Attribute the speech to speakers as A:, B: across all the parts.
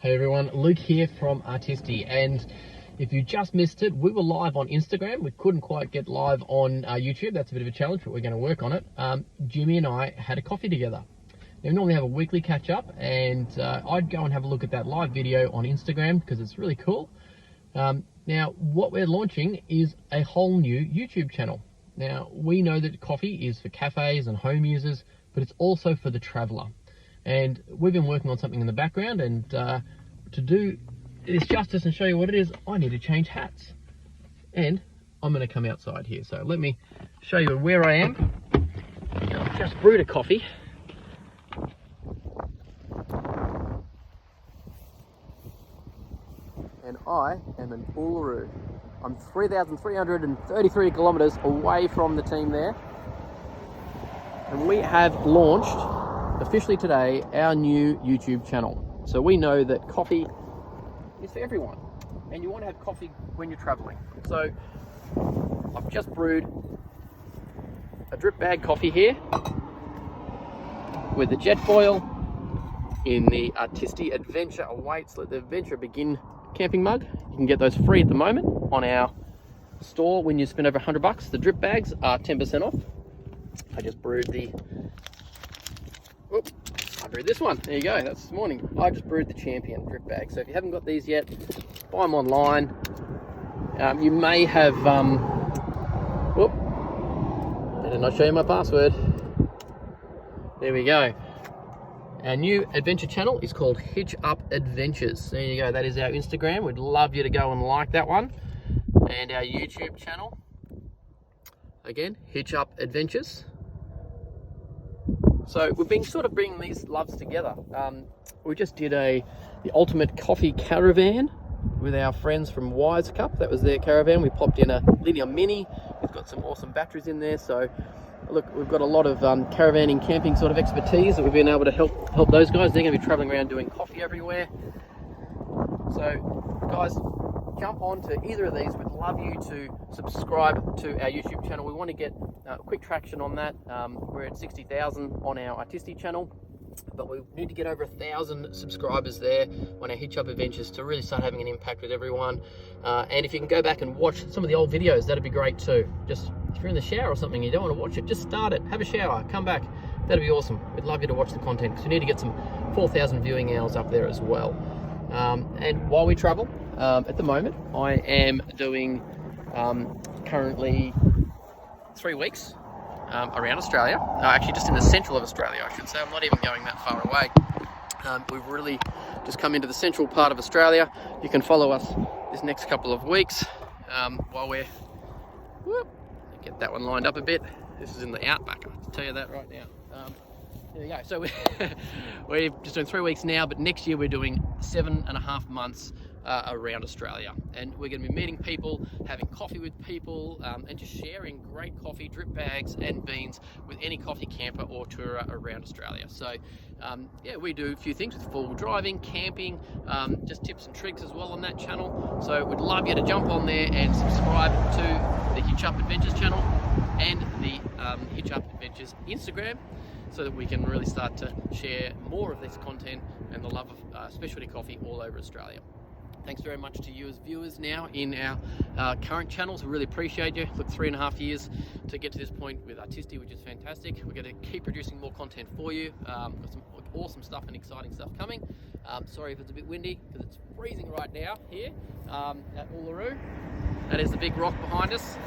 A: Hey everyone, Luke here from Artisti, and if you just missed it, we were live on Instagram. We couldn't quite get live on YouTube. That's a bit of a challenge, but we're going to work on it. Jimmy and I had a coffee together. Now, we normally have a weekly catch up, and I'd go and have a look at that live video on Instagram because it's really cool. Now, what we're launching is a whole new YouTube channel. Now, we know that coffee is for cafes and home users, but it's also for the traveler. And we've been working on something in the background, and to do this justice and show you what it is, I need to change hats. And I'm going to come outside here. So let me show you where I am. I've just brewed a coffee. And I am in Uluru. I'm 3,333 kilometers away from the team there. And we have launched officially today our new YouTube channel. So we know that coffee is for everyone, and you want to have coffee when you're traveling. So I've just brewed a drip bag coffee here with the jet foil in the Artisti Adventure Awaits Let the Adventure Begin camping mug. You can get those free at the moment on our store when you spend over $100. The drip bags are 10% off. I just brewed I brewed this one. There you go. That's this morning. I just brewed the Champion drip bag. So if you haven't got these yet, buy them online. You may have. Better not show you my password. There we go. Our new adventure channel is called Hitch Up Adventures. There you go. That is our Instagram. We'd love you to go and like that one. And our YouTube channel, again, Hitch Up Adventures. So we've been sort of bringing these loves together. We just did the ultimate coffee caravan with our friends from Wise Cup. That was their caravan. We popped in a linear mini. We've got some awesome batteries in there. So look, we've got a lot of caravanning, camping sort of expertise that we've been able to help those guys. They're going to be traveling around doing coffee everywhere. So guys, jump on to either of these. We'd love you to subscribe to our YouTube channel. We want to get quick traction on that. We're at 60,000 on our Artisti channel, but we need to get over 1,000 subscribers there on our Hitch Up Adventures to really start having an impact with everyone. And if you can go back and watch some of the old videos, that'd be great too. Just if you're in the shower or something, you don't want to watch it, just start it, have a shower, come back. That'd be awesome. We'd love you to watch the content because we need to get some 4,000 viewing hours up there as well. And while we travel, at the moment, I am doing currently 3 weeks around Australia. Actually, just in the central of Australia, I should say. I'm not even going that far away. We've really just come into the central part of Australia. You can follow us this next couple of weeks while we're... get that one lined up a bit. This is in the outback, I have to tell you that right now. There you go. So we're just doing 3 weeks now, but next year we're doing 7.5 months around Australia, and we're going to be meeting people, having coffee with people, and just sharing great coffee, drip bags and beans with any coffee camper or tourer around Australia. So yeah, we do a few things with four-wheel driving, camping, just tips and tricks as well on that channel. So we'd love you to jump on there and subscribe to the Hitch Up Adventures channel and the Hitch Up Adventures Instagram, so that we can really start to share more of this content and the love of specialty coffee all over Australia. Thanks very much to you as viewers now in our current channels. We really appreciate you. Look, 3.5 years to get to this point with Artisti, which is fantastic. We're going to keep producing more content for you. Got some awesome stuff and exciting stuff coming. Sorry if it's a bit windy because it's freezing right now here at Uluru. That is the big rock behind us.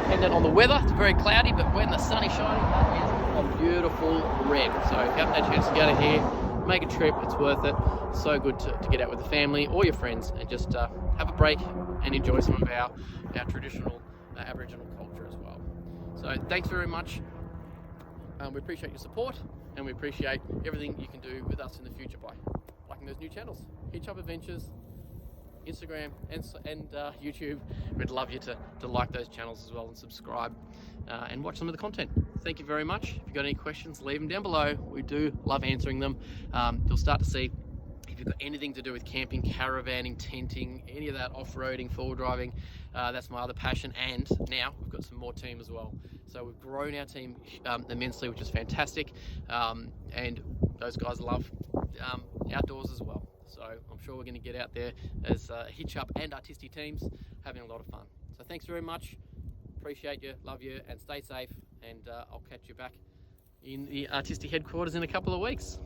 A: Dependent on the weather, it's very cloudy, but when the sun is shining, that is a beautiful red. So if you haven't had a chance to get out of here, make a trip, it's worth it. So good to get out with the family or your friends and just have a break and enjoy some of our traditional Aboriginal culture as well. So thanks very much. We appreciate your support, and we appreciate everything you can do with us in the future by liking those new channels. Hitch Up Adventures, Instagram and YouTube. We'd love you to like those channels as well and subscribe and watch some of the content. Thank you very much. If you've got any questions, leave them down below. We do love answering them. You'll start to see if you've got anything to do with camping, caravanning, tenting, any of that off-roading, four-wheel driving, that's my other passion. And now we've got some more team as well. So we've grown our team immensely, which is fantastic. And those guys love outdoors as well. So I'm sure we're going to get out there as Hitch Up and Artisti teams having a lot of fun. So thanks very much. Appreciate you, love you, and stay safe. And I'll catch you back in the Artisti headquarters in a couple of weeks.